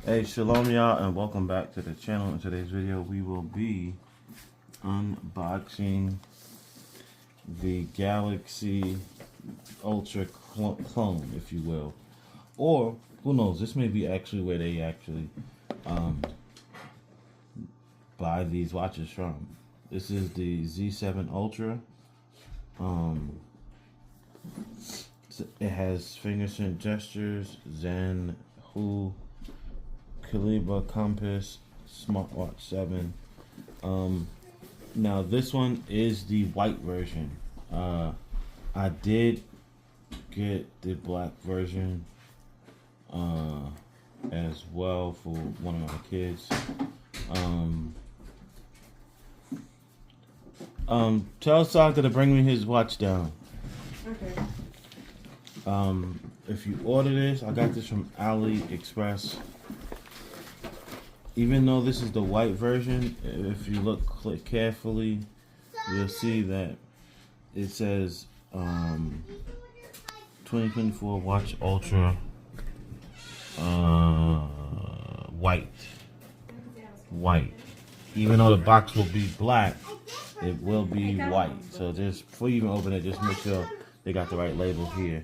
Hey, shalom y'all, and welcome back to the channel. In today's video, we will be unboxing the Galaxy Ultra clone, if you will. Or, who knows, this may be actually where they actually buy these watches from. This is the Z7 Ultra. It has fingerprint gestures, Zen, Hu, Calibra Compass, Smartwatch 7. Now this one is the white version. I did get the black version as well for one of my kids. Tell Saka to bring me his watch down. Okay. If you order this, I got this from AliExpress. Even though this is the white version, if you click carefully, you'll see that it says 2024 Watch Ultra white. Even though the box will be black, it will be white. So just before you even open it, just make sure they got the right label here.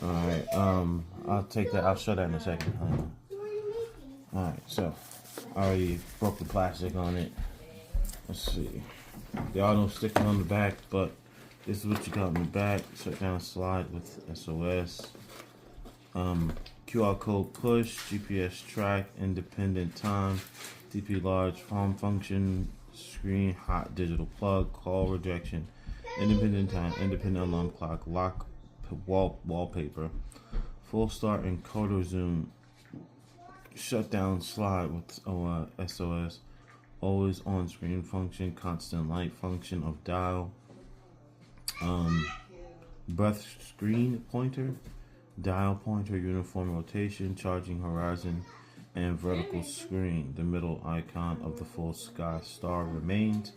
Alright, I'll take that, I'll show that in a second. Alright, so I already broke the plastic on it. Let's see. There are no stickers on the back, but this is what you got on the back. Shut down slide with SOS. QR code push, GPS track, independent time, DP large, phone function, screen hot digital plug, call rejection, independent time, independent alarm clock, lock wallpaper, full start encoder zoom, shutdown slide with SOS, always on screen function, constant light function of dial, breath screen pointer, dial pointer, uniform rotation, charging horizon, and vertical screen. The middle icon of the full sky star remains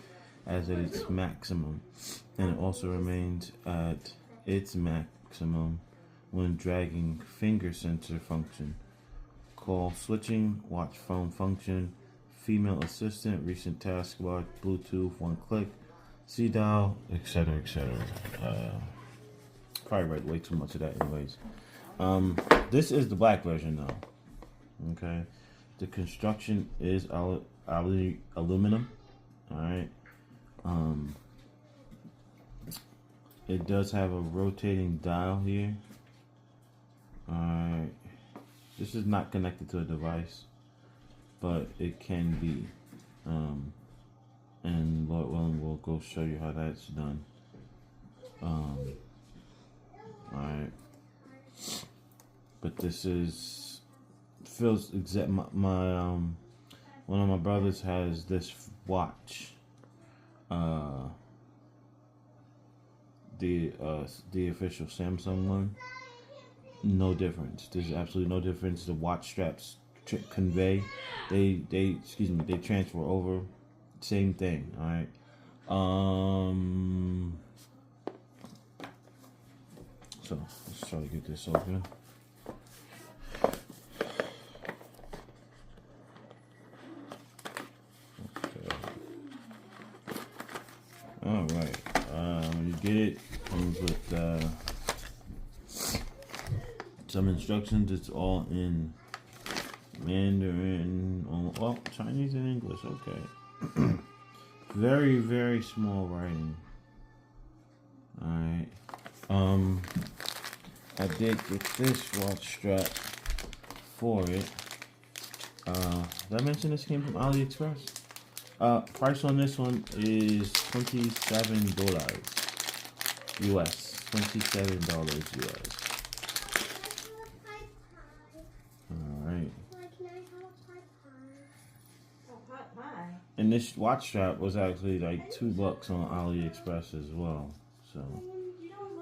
as at its maximum, and it also remains at its maximum when dragging finger sensor function. Call switching, watch phone function, female assistant, recent taskbar, Bluetooth, one click, C dial, etc., etc. Probably read way too much of that, anyways. This is the black version, though. Okay, the construction is aluminum. All right. It does have a rotating dial here. All right. This is not connected to a device, but it can be. And Lord willing, we'll go show you how that's done. Alright. But this feels exact. My one of my brothers has this watch. The official Samsung one. No difference. There's absolutely no difference. The watch straps convey. They transfer over. Same thing. All right. So let's try to get this open. Okay. All right. When you get it, comes with some instructions. It's all in Mandarin, well, Chinese and English. Okay. Very, very small writing. Alright. I did get this watch strap for it. Did I mention this came from AliExpress? Price on this one is $27 US. $27 US. Alright. And this watch strap was actually like $2 on AliExpress as well. So,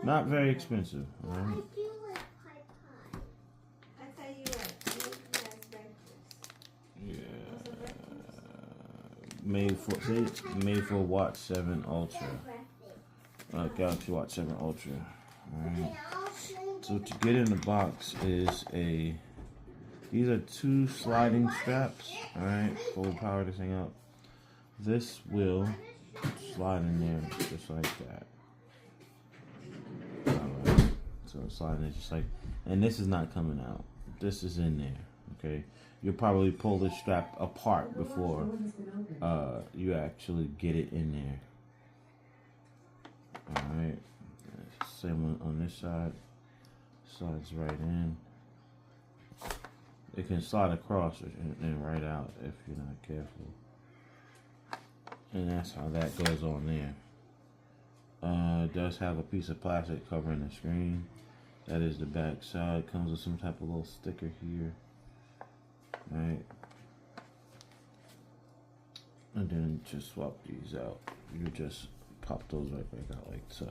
not very expensive. Alright. Yeah. Made for Watch 7 Ultra. Galaxy Watch 7 Ultra. Alright. So what you get in the box is These are two sliding straps. Alright, full power this thing up. This will slide in there just like that. Alright, so sliding it just like, and this is not coming out. This is in there, okay? You'll probably pull this strap apart before you actually get it in there. Alright, same one on this side. Slides right in. It can slide across and right out if you're not careful. And that's how that goes on there. It does have a piece of plastic covering the screen. That is the back side. Comes with some type of little sticker here. Right. And then just swap these out. You just pop those right back out like so.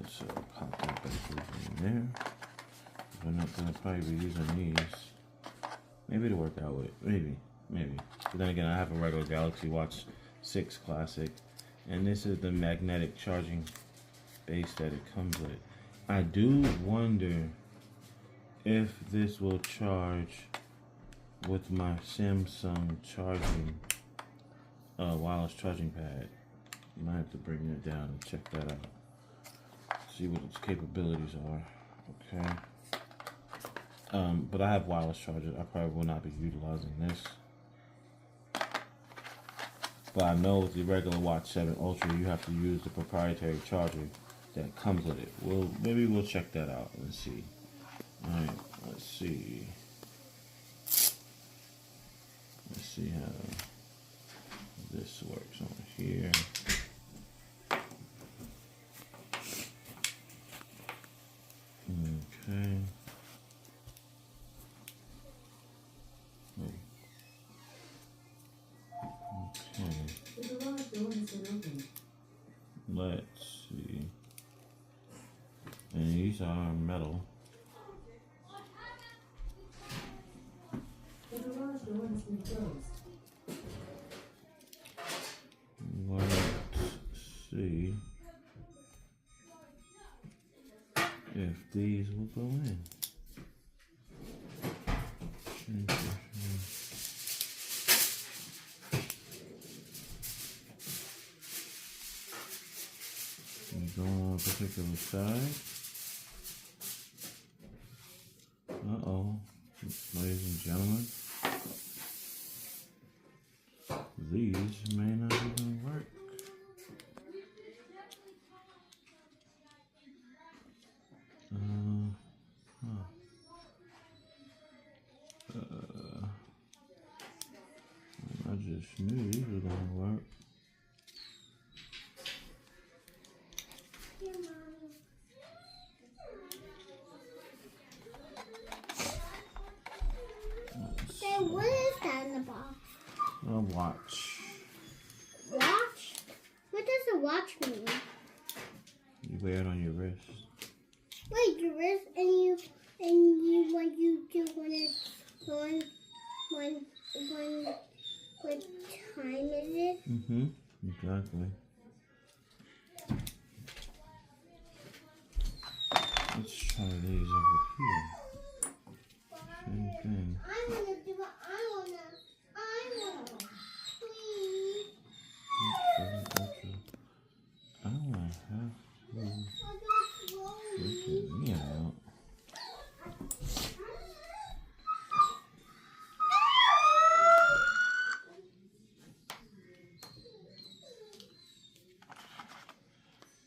So pop that back in there. We're not gonna probably be using these. Maybe to work out with it. Maybe. But then again, I have a regular Galaxy Watch 6 Classic, and this is the magnetic charging base that it comes with. I do wonder if this will charge with my Samsung charging wireless charging pad. I might have to bring it down and check that out. See what its capabilities are. Okay. But I have wireless chargers. I probably will not be utilizing this. But I know with the regular Watch 7 Ultra, you have to use the proprietary charger that comes with it. Maybe we'll check that out and see. Alright, let's see. Let's see how this works on here. Okay. Let's see. And these are metal. Let's see if these will go in. Go on a particular side. Uh-oh, ladies and gentlemen. These may not even work. I just knew these were gonna work. What is that in the box? A watch. Watch? What does a watch mean? You wear it on your wrist. Wait, your wrist and what you do when it's on what time is it? Exactly. Let's try these over here. Same thing. I wanna do it. I wanna. Please. I don't have to freaking me out.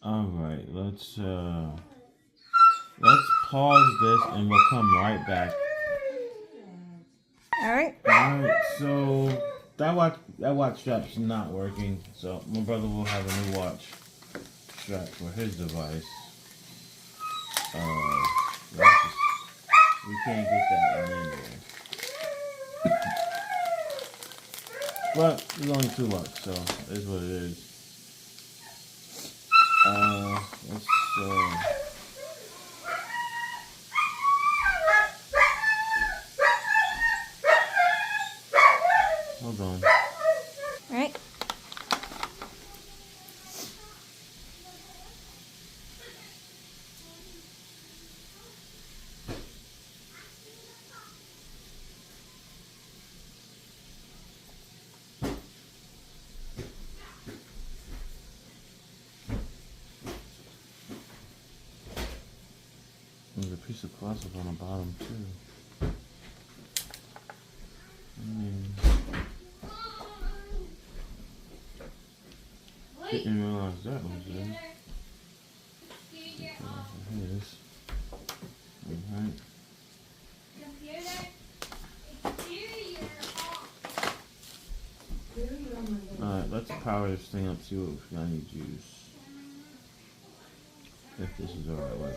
Alright, let's pause this and we'll come right back. Alright, so that watch strap's not working, so my brother will have a new watch strap for his device. We can't get that one in there. But there's only $2, so it is what it is. Let's hold on. Alright. piece of plastic on the bottom too. Didn't realize that was there. His. Alright. Alright, let's power this thing up, see what we got any juice. If this is the right way.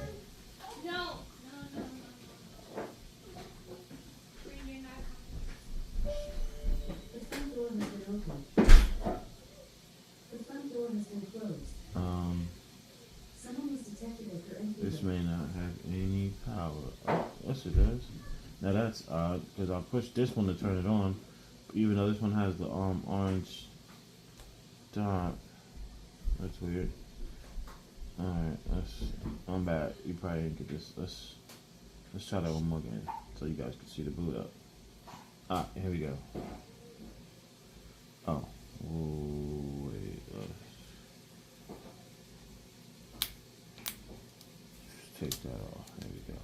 This may not have any power. Oh, yes it does. Now that's odd, because I pushed this one to turn it on, even though this one has the orange dot. That's weird. Alright, I'm bad. You probably didn't get this. Let's try that one more again, so you guys can see the boot up. Ah, here we go. Oh, wait. Take that off. There we go.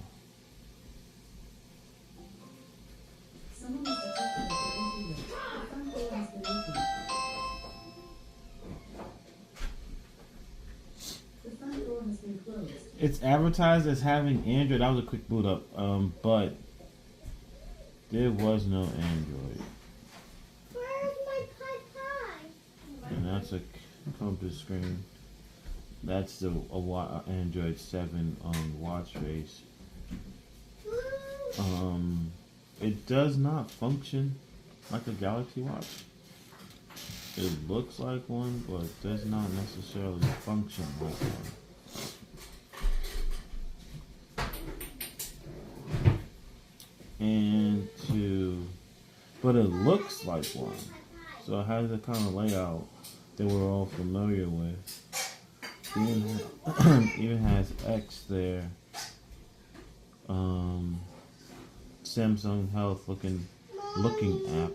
Someone has detected that the front door has been opened. The front door has been closed. It's advertised as having Android. That was a quick boot up. But there was no Android. Where's my pie? And that's a compass screen. That's the Android 7 watch face. It does not function like a Galaxy Watch. It looks like one, but it does not necessarily function like one. But it looks like one. So it has the kind of layout that we're all familiar with. Even has X there. Samsung Health looking app.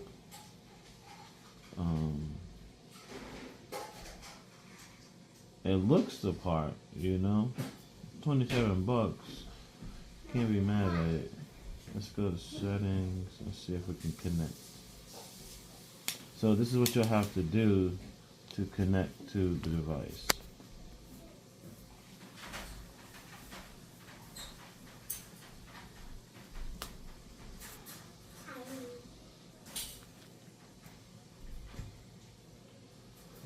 It looks the part, you know. $27. Can't be mad at it. Let's go to settings. Let's see if we can connect. So this is what you'll have to do to connect to the device.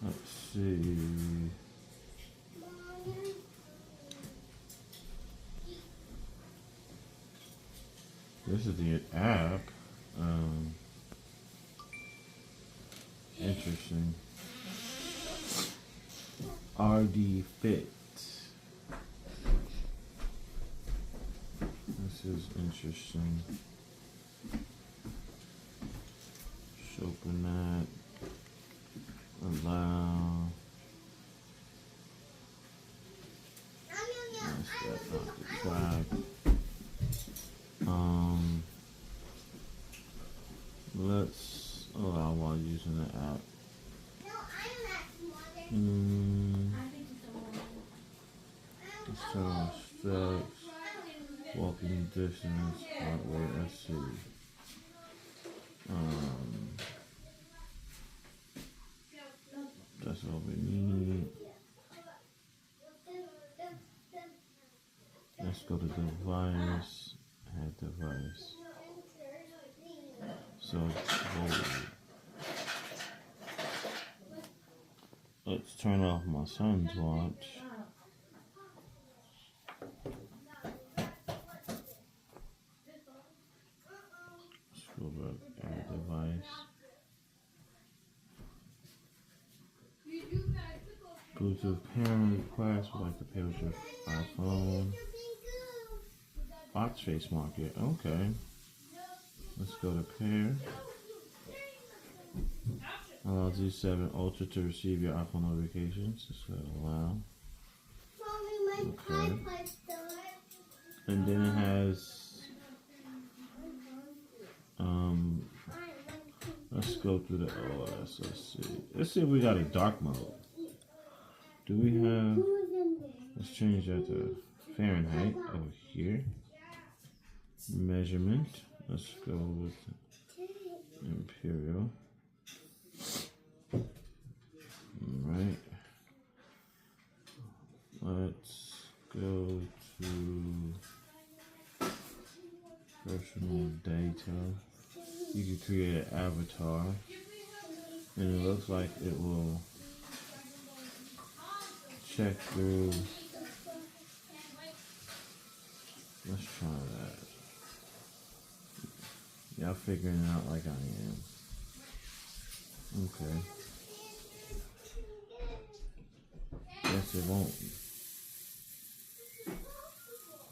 Let's see. This is the app. Interesting. RD Fit. This is interesting. Just open that. Allow. That's that not the track. Let's allow while using the app. Let's turn on steps, walking distance, heart rate, let's see. That's all we need. Let's go to device, add device. So let's turn off my son's watch. Let's go back, add device. Bluetooth pairing request, would like to pair with your iPhone. Watch face market, okay. Let's go to pair. Allow Z7 Ultra to receive your iPhone notifications. Let's go allow. Okay. And then it has let's go through the OS. Let's see if we got a dark mode. Do we have, let's change that to Fahrenheit over here. measurement. Let's go with Imperial. Alright. Let's go to personal data. You can create an avatar, and it looks like it will check through. Let's try that. Y'all figuring it out like I am. Okay. Guess it won't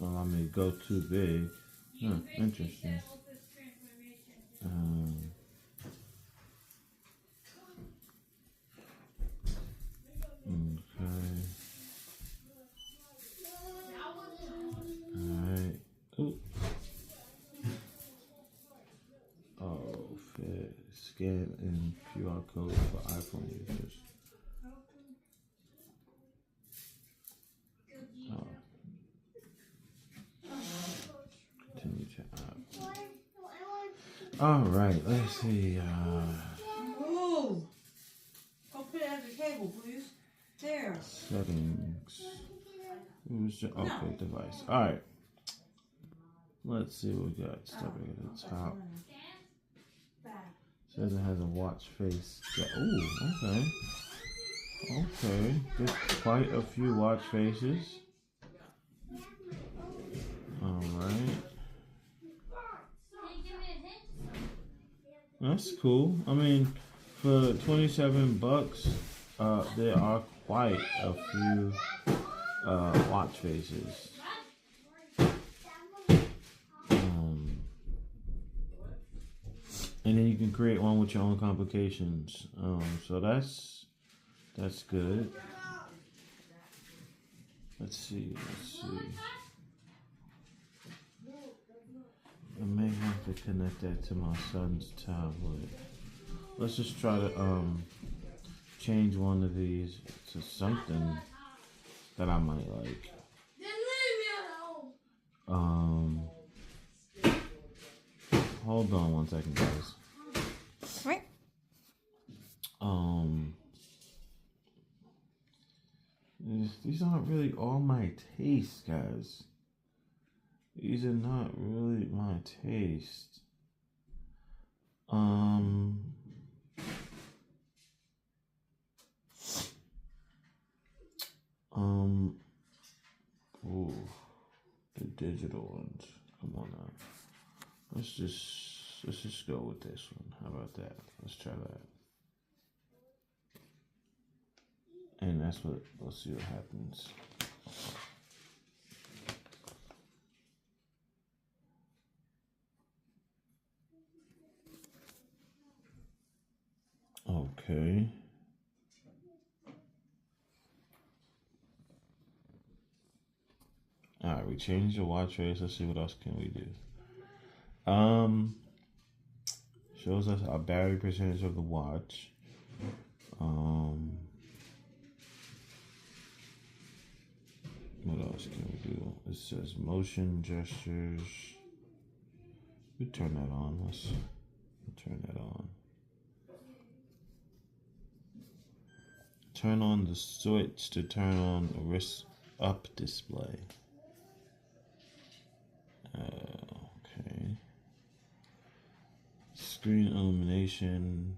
allow me to go too big. Huh, interesting. Okay. Alright. Ooh. Oh, fit. Scan and QR code for iPhone users. Oh. Continue to app. Alright, let's see. Move! Go put it at the table, please. There. Settings. Okay, device. Alright. Let's see what we got. Stepping at the top. Says it has a watch face. Ooh, okay. Okay. There's quite a few watch faces. Alright. That's cool. I mean, for $27, there are quite a few watch faces. And then you can create one with your own complications. So that's good. Let's see. I may have to connect that to my son's tablet. Let's just try to change one of these to something that I might like. Hold on one second, guys. Right. These aren't really all my taste, guys. These are not really my taste. Ooh, the digital ones. Come on now. Let's just go with this one. How about that? Let's try that. And let's see what happens. Okay. Alright, we changed the watch face. Let's see what else can we do. Shows us our battery percentage of the watch. What else can we do? It says motion gestures. We turn that on. Let's turn that on. Turn on the switch to turn on the wrist up display. Okay. Screen illumination.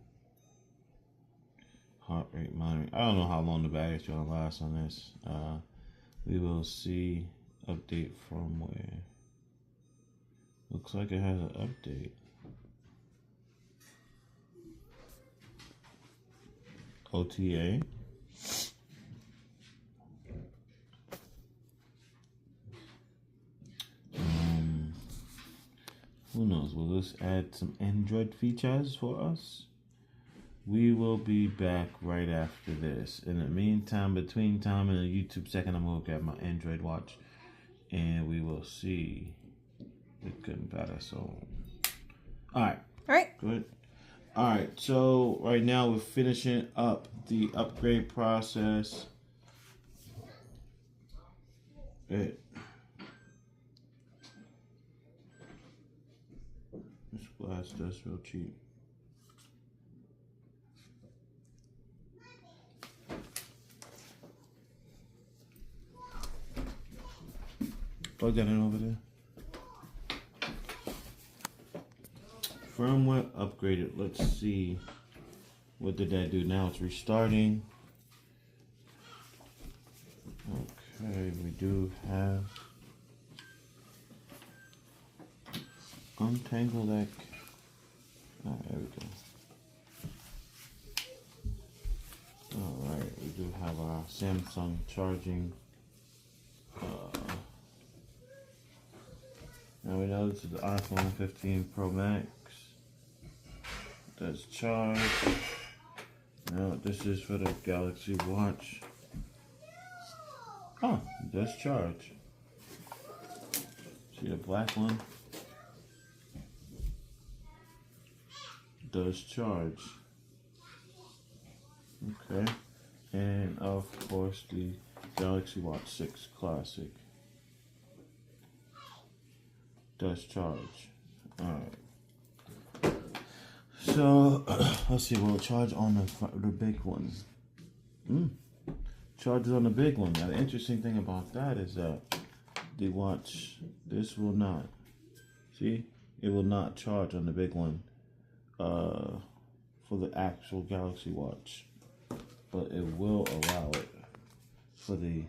Heart rate monitoring. I don't know how long the battery's gonna last on this. We will see. Update firmware. Looks like it has an update. OTA. Who knows? Will this add some Android features for us? We will be back right after this. In the meantime, between time and a YouTube second, I'm going to grab my Android watch and we will see the good and better. So, alright. Good. Alright, so right now we're finishing up the upgrade process. That's real cheap. Plug that in over there. Firmware upgraded. Let's see. What did that do? Now it's restarting. Okay, we do have untangle that. Oh, there we go. Alright, we do have our Samsung charging. Now we know this is the iPhone 15 Pro Max. That's charged. Now this is for the Galaxy Watch. Oh, that's charged. See the black one? Does charge. Okay. And of course the Galaxy Watch 6 Classic does charge. Alright. So let's see, we'll charge on the big one. Charges on the big one. Now the interesting thing about that is that the watch, this will not. See? It will not charge on the big one for the actual Galaxy Watch. But it will allow it for the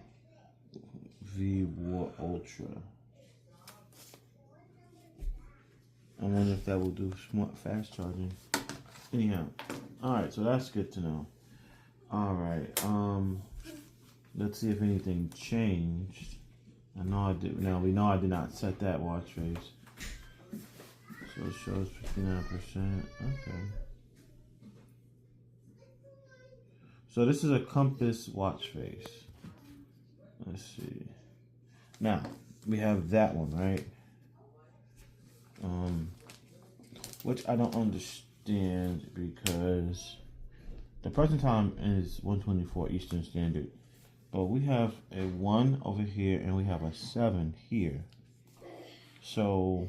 V1 Ultra. I wonder if that will do smart fast charging. Anyhow, alright, so that's good to know. Alright, let's see if anything changed. I know I did. Now we know I did not set that watch face. So it shows 59%. Okay. So this is a compass watch face. Let's see. Now we have that one, right? Which I don't understand because the present time is 1:24 Eastern Standard, but we have a 1 over here and we have a 7 here. So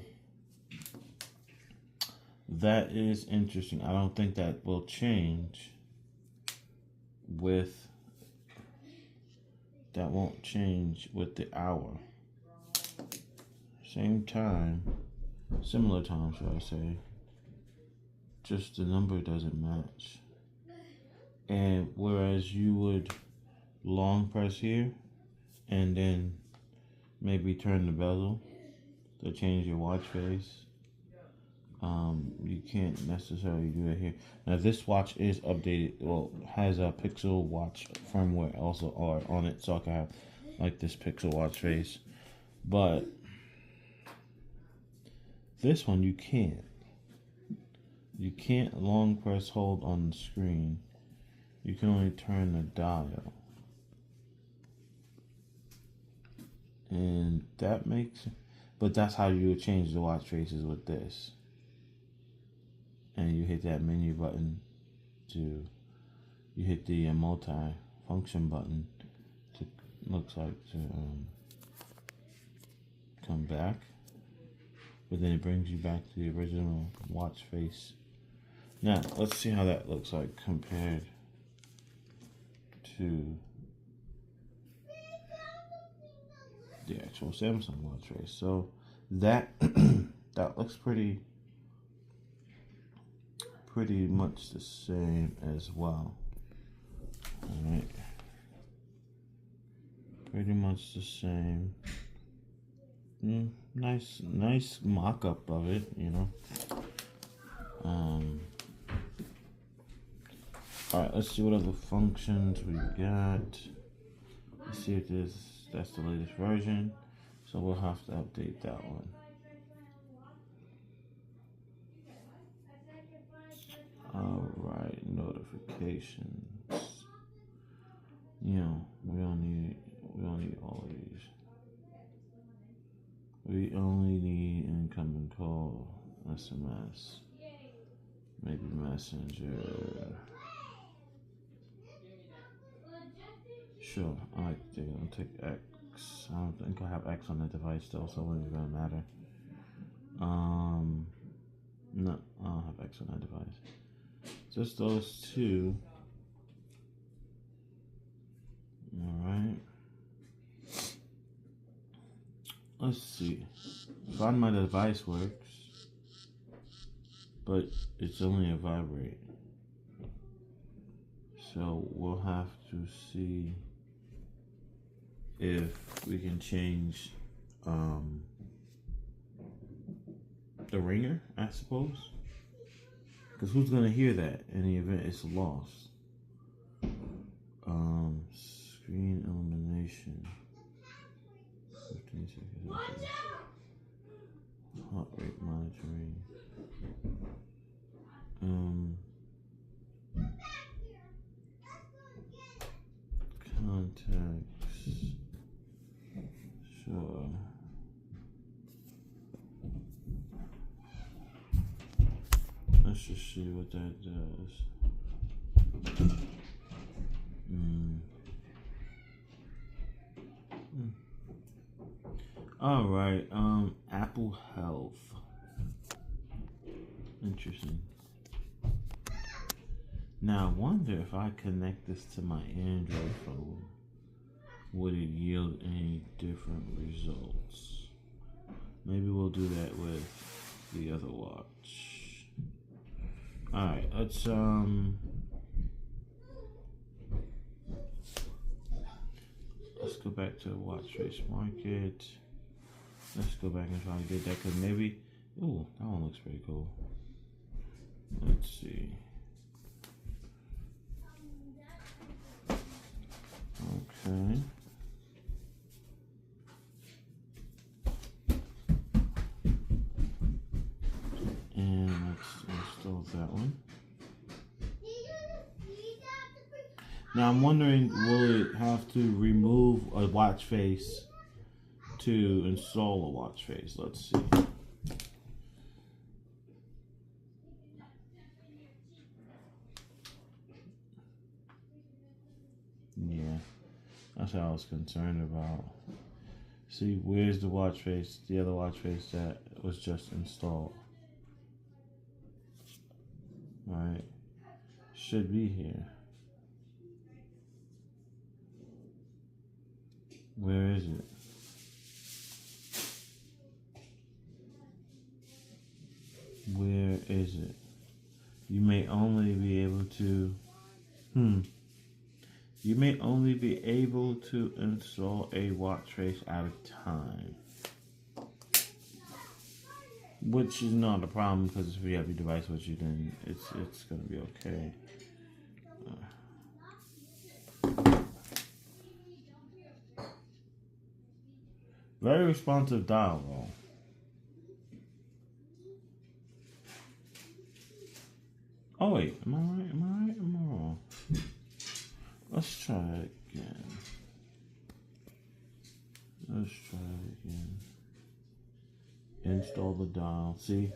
that is interesting. I don't think that will change with, that won't change with the hour. Same time, similar time, should I say. Just the number doesn't match. And whereas you would long press here and then maybe turn the bezel to change your watch face, you can't necessarily do that here. Now this watch is updated, well, has a Pixel Watch firmware also on it, so I can have like this Pixel Watch face. But this one you can't. You can't long press hold on the screen. You can only turn the dial. And that makes, but that's how you would change the watch faces with this. And you hit that menu button to, you hit the multi-function button to, looks like, to come back. But then it brings you back to the original watch face. Now, let's see how that looks like compared to the actual Samsung watch face. So that that looks pretty much the same as well. Alright. Pretty much the same. Nice mock-up of it, you know. Alright, let's see what other functions we got. Let's see if that's the latest version. So we'll have to update that one. Alright, notifications. You know, we don't need all of these. We only need incoming call, SMS, maybe Messenger. Sure, I'll take X. I don't think I have X on the device still, so it wouldn't really matter. No, I don't have X on that device. Just those two. Alright. Let's see. Find my device works. But it's only a vibrate. So we'll have to see if we can change the ringer, I suppose. Because who's gonna hear that in the event it's lost? Screen illumination. 15 seconds. Okay. Heart rate monitoring. Contacts. Sure. Let's just see what that does. All right. Apple Health. Interesting. Now I wonder if I connect this to my Android phone, would it yield any different results? Maybe we'll do that with the other watch. Alright, let's go back to the watch face market. Let's go back and try to get that, because maybe, ooh, that one looks pretty cool. Let's see. Okay. And let's install that one. Now I'm wondering, will it have to remove a watch face to install a watch face? Let's see. Yeah, that's what I was concerned about. See, where's the watch face? The other watch face that was just installed. Right, should be here. Where is it? Where is it? You may only be able to, you may only be able to install a watch face at a time. Which is not a problem, because if you have your device with you, then it's gonna be okay. Very responsive dial roll. Oh wait, am I right? Am I right? Am I wrong? Let's try it again. Let's try it again. Install the dial. See,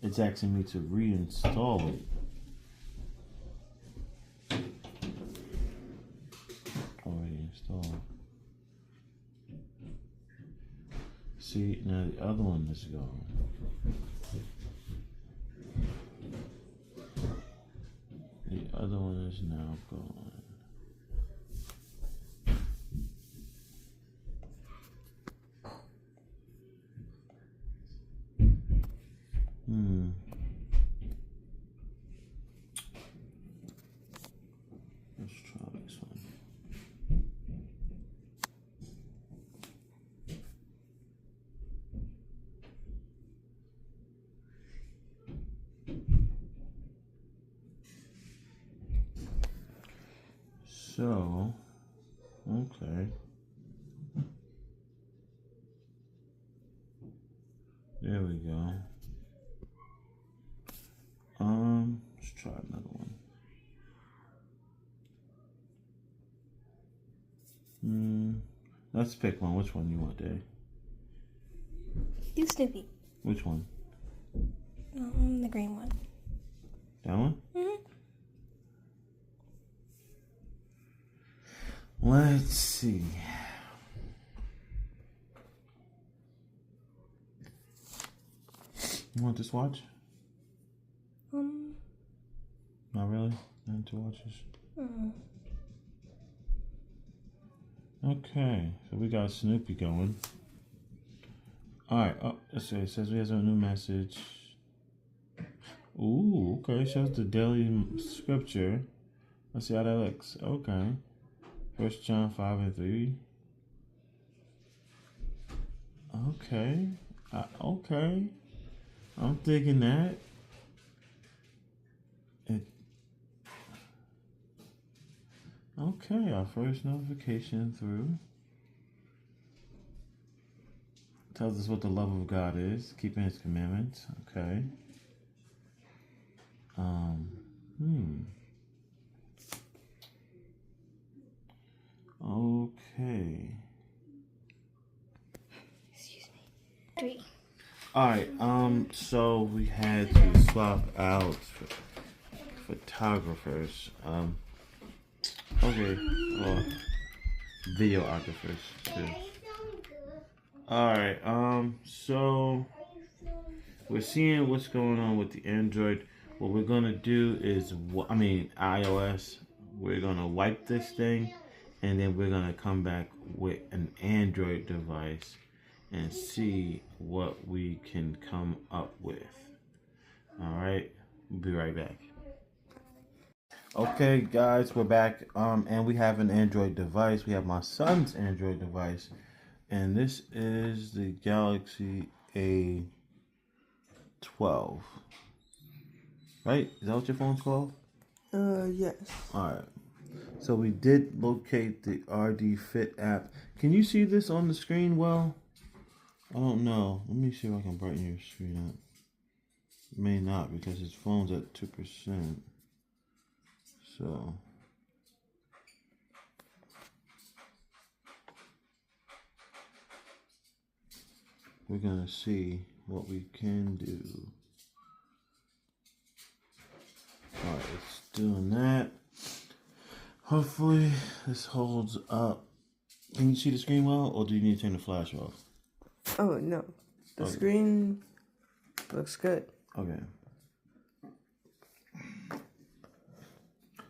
it's asking me to reinstall it. Already installed. See, now the other one is gone. The other one is now gone. Let's try this one. So, okay. There we go. Let's try another one. Let's pick one. Which one you want, Dave? Do Snoopy. Which one? The green one. That one? Mm-hmm. Let's see. You want this watch? Not really? Not into watches? Mm. Okay, so we got Snoopy going. Alright, oh, let's see. It says we have a new message. Ooh, okay. It shows the daily scripture. Let's see how that looks. Okay. 1 John 5 and 3. Okay. Okay. I'm thinking that. Okay, our first notification through. Tells us what the love of God is, keeping his commandments. Okay. Okay. Excuse me. 3. Alright, so we had to swap out photographers. Okay. Well, videographers too. Alright, so we're seeing what's going on with the Android. What we're gonna do is, iOS, we're gonna wipe this thing and then we're gonna come back with an Android device and see what we can come up with. Alright, we'll be right back. Okay guys, we're back, and we have an Android device. We have my son's Android device, and this is the Galaxy A12. Right? Is that what your phone's called? Yes. Alright. So we did locate the RD Fit app. Can you see this on the screen well? I don't know. Let me see if I can brighten your screen up. May not, because his phone's at 2%. So we're gonna see what we can do. Alright, it's doing that. Hopefully this holds up. Can you see the screen well, or do you need to turn the flash off? Oh, no. The Okay. screen looks good. Okay.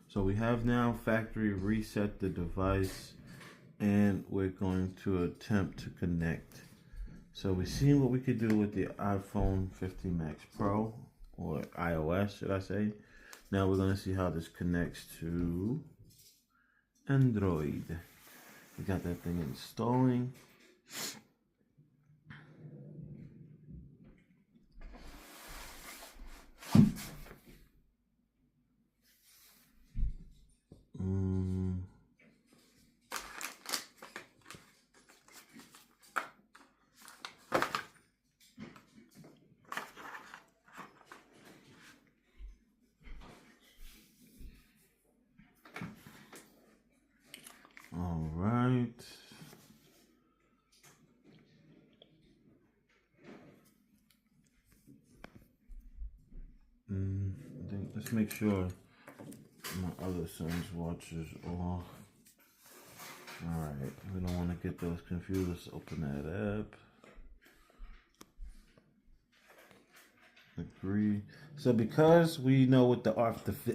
So we have now factory reset the device, and we're going to attempt to connect. So we've seen what we could do with the iPhone 15 Max Pro, or iOS, should I say. Now we're going to see how this connects to Android. We got that thing installing. All right. I think, let's make sure my other son's watch is off. All right, we don't want to get those confused. Let's open that up. Agree. So because we know what the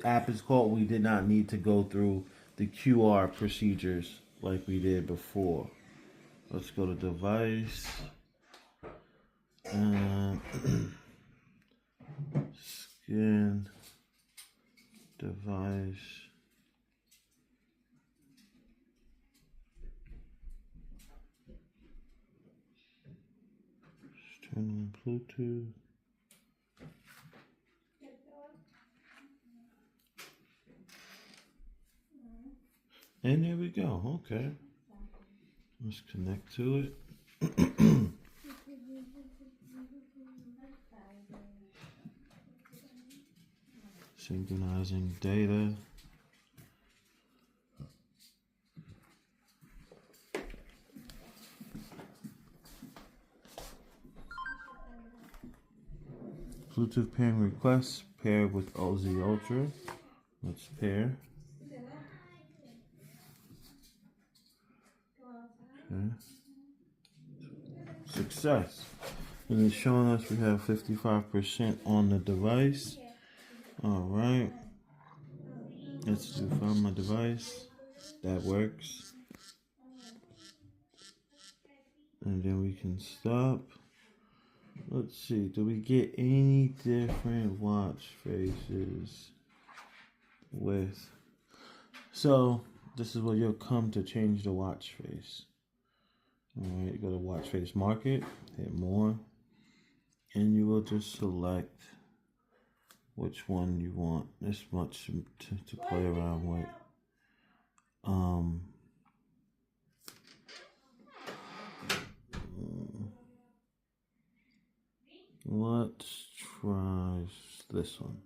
app is called, we did not need to go through the QR procedures like we did before. Let's go to device. Scan device. Just turn on Bluetooth. And there we go. Okay. Let's connect to it. Synchronizing data. Bluetooth pairing request. Pair with OZ Ultra. Let's pair. Okay. Success. And it's showing us we have 55% on the device. All right. Let's do find my device. That works. And then we can stop. Let's see, do we get any different watch faces with? So, this is where you'll come to change the watch face. Alright, go to watch face market, hit more, and you will just select which one you want this much to play around with. Let's try this one.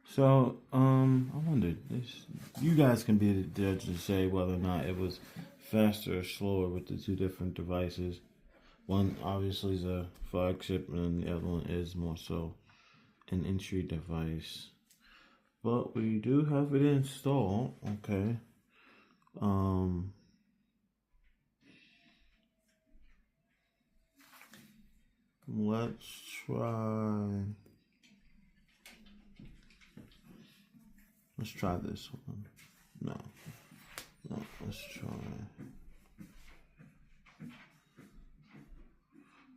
So, I wondered this. You guys can be the judge to say whether or not it was faster or slower with the two different devices. One obviously is a flagship, and the other one is more so an entry device. But we do have it installed. Okay. Let's try. Let's try this one. No, let's try.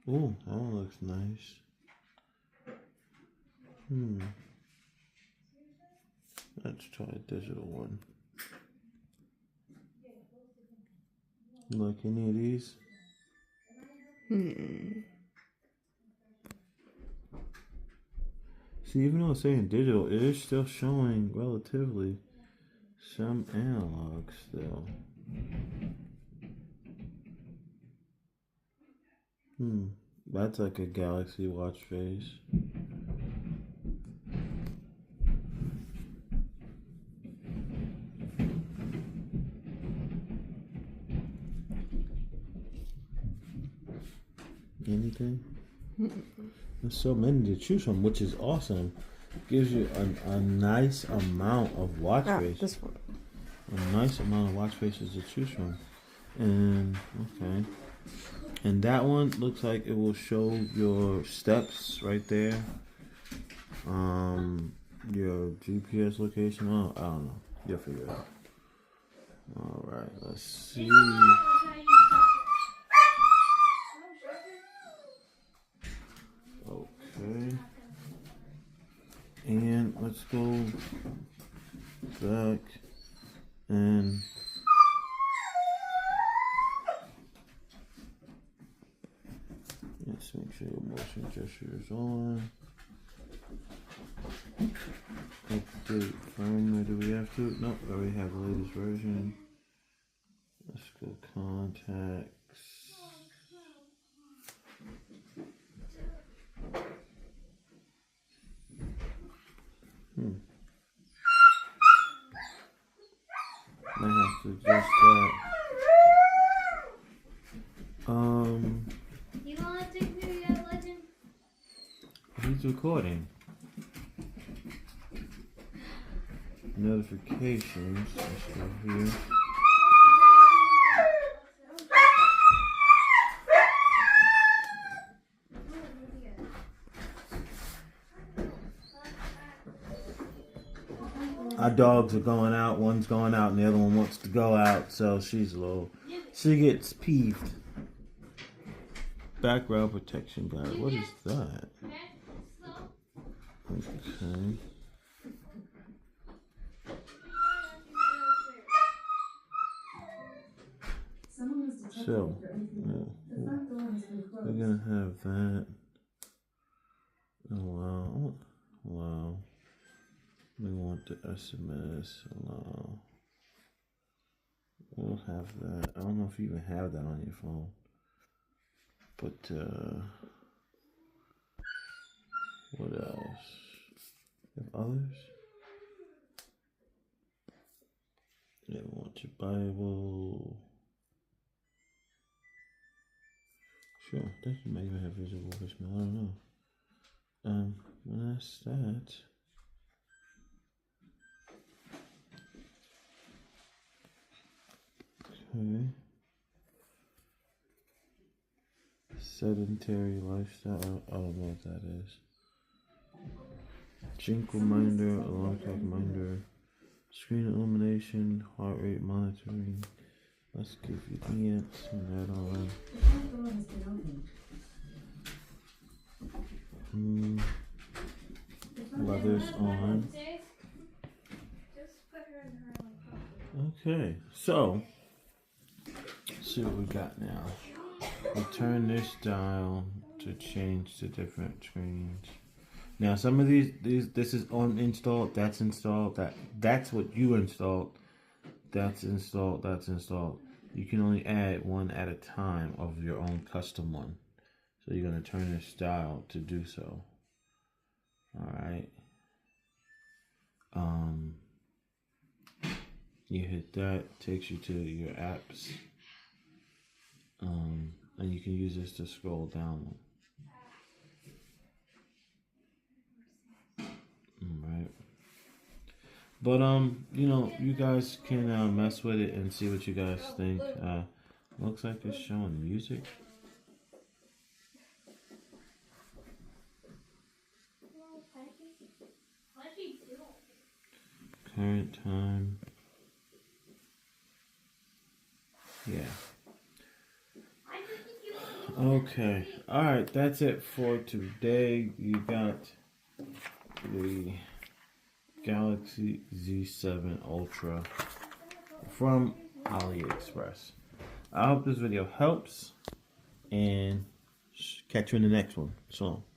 Ooh, that one looks nice. Let's try a digital one. You like any of these? See, even though it's saying digital, it is still showing relatively some analog still. That's like a Galaxy watch face. Anything? There's so many to choose from, which is awesome. Gives you a nice amount of watch faces. This one. A nice amount of watch faces to choose from. And, okay. And that one looks like it will show your steps right there. Your GPS location. Oh, I don't know. You'll figure it out. Alright, let's see. Okay. And let's go back and let's make sure your motion gesture is on. Update firmware, do we have to? Nope, we already have the latest version. Let's go contacts. Might have to adjust that. You want to take me to that legend? He's recording. Notifications. Let's go here. Our dogs are going out. One's going out and the other one wants to go out. So she's a little... She gets peeved. Background protection guide. What is that? Okay. So, we're gonna have that. Allow. Allow. We want the SMS. Allow. We'll have that. I don't know if you even have that on your phone. But, what else? You have others? Yeah, we want your Bible. Sure, I think you might even have visible voicemail. I don't know. When that's that. Okay. Sedentary lifestyle. I don't know what that is. Jink reminder, alarm clock reminder, screen illumination, heart rate monitoring. Let's give you the answer. That all right. Leathers on. Okay, so let's see what we got now. We turn this dial to change the different screens. Now, some of these this is uninstalled, that's installed, that's what you installed, that's installed, that's installed. You can only add one at a time of your own custom one. So you're gonna turn this dial to do so. Alright. You hit that, takes you to your apps. And you can use this to scroll down. Alright. But you know, you guys can mess with it and see what you guys think. Looks like it's showing music. Current time. Yeah. Okay. Alright, that's it for today. You got the Galaxy Z7 Ultra from AliExpress. I hope this video helps, and catch you in the next one. So long.